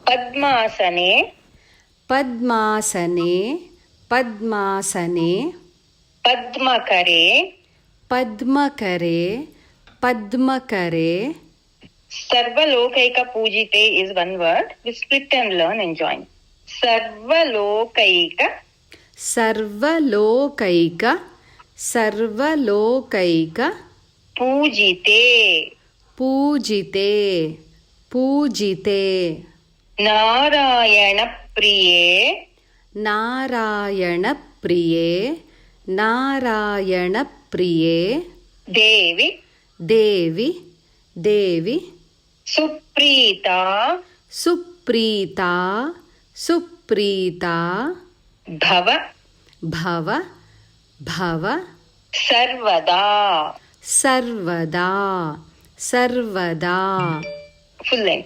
पद्मासने पद्मासने पद्मासने पद्मकरे पद्मकरे पद्मकरे सर्वलोकैकपूजिते is one word. We split and learn and join. सर्वलोकैक सर्वलोकैक सर्वलोकैक पूजिते पूजिते पूजिते नारायणप्रिये नारायणप्रिये नारायणप्रिये देवि देवि देवि सुप्रीता सुप्रीता सुप्रीता भव भव भव सर्वदा सर्वदा सर्वदा फुल लेंथ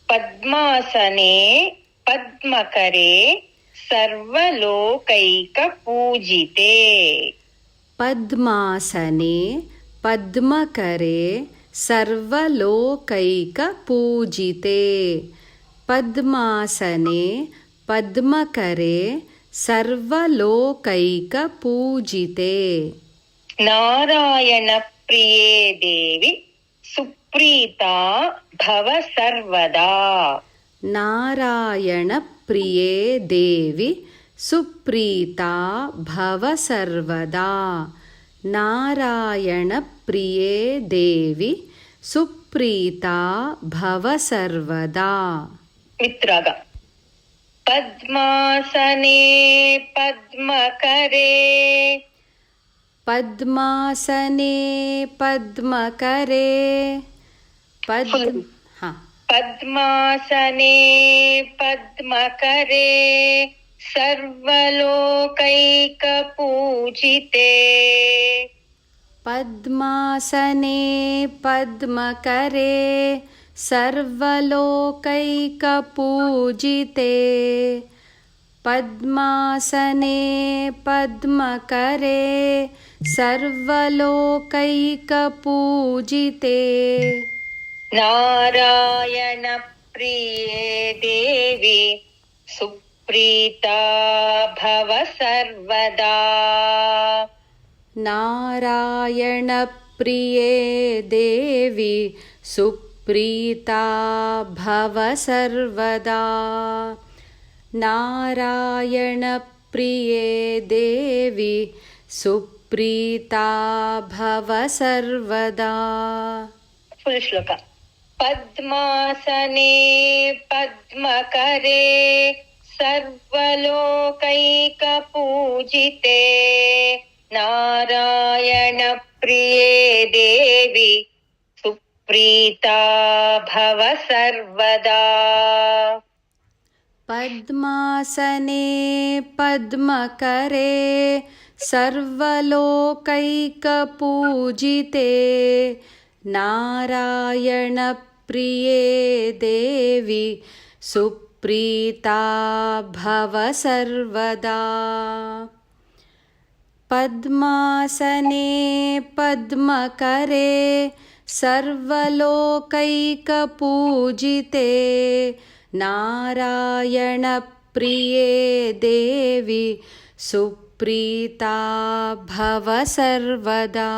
पद्मासने पद्मकरे सर्वलोकैकपूजिते पद्मासने पद्मकरे सर्वलोकैकपूजिते पद्मासने पद्मकरे सर्वलोकैकपूजिते नारायणप्रिये देवि सुप्रीता भव सर्वदा नारायणप्रिये देवि सुप्रीता भव सर्वदा नारायणप्रिये देवि सुप्रीता भव सर्वदा मित्रगा पद्मासने पद्मकरे पद्मासने पद्मकरे पद्मासने पद्मकरे सर्वलोकैकपूजिते पद्मासने पद्मकरे सर्वलोकैकपूजिते पद्मासने पद्मकरे सर्वलोकैकपूजिते नारायणप्रिये देवि सुप्रीता भव सर्वदा नारायणप्रिये देवि सुप्रीता भव सर्वदा नारायणप्रिये देवि सुप्रीता भव सर्वदा फुल श्लोक पद्मासने पद्मकरे सर्वलोकैकपूजिते नारायणप्रिये देवि सुप्रीता भव सर्वदा पद्मासने पद्मकरे सर्वलोकैकपूजिते नारायणप्रिये देवि सुप्रीता भव सर्वदा पद्मासने पद्मकरे सर्वलोकैकपूजिते नारायणप्रिये देवि सुप्रीता भव सर्वदा।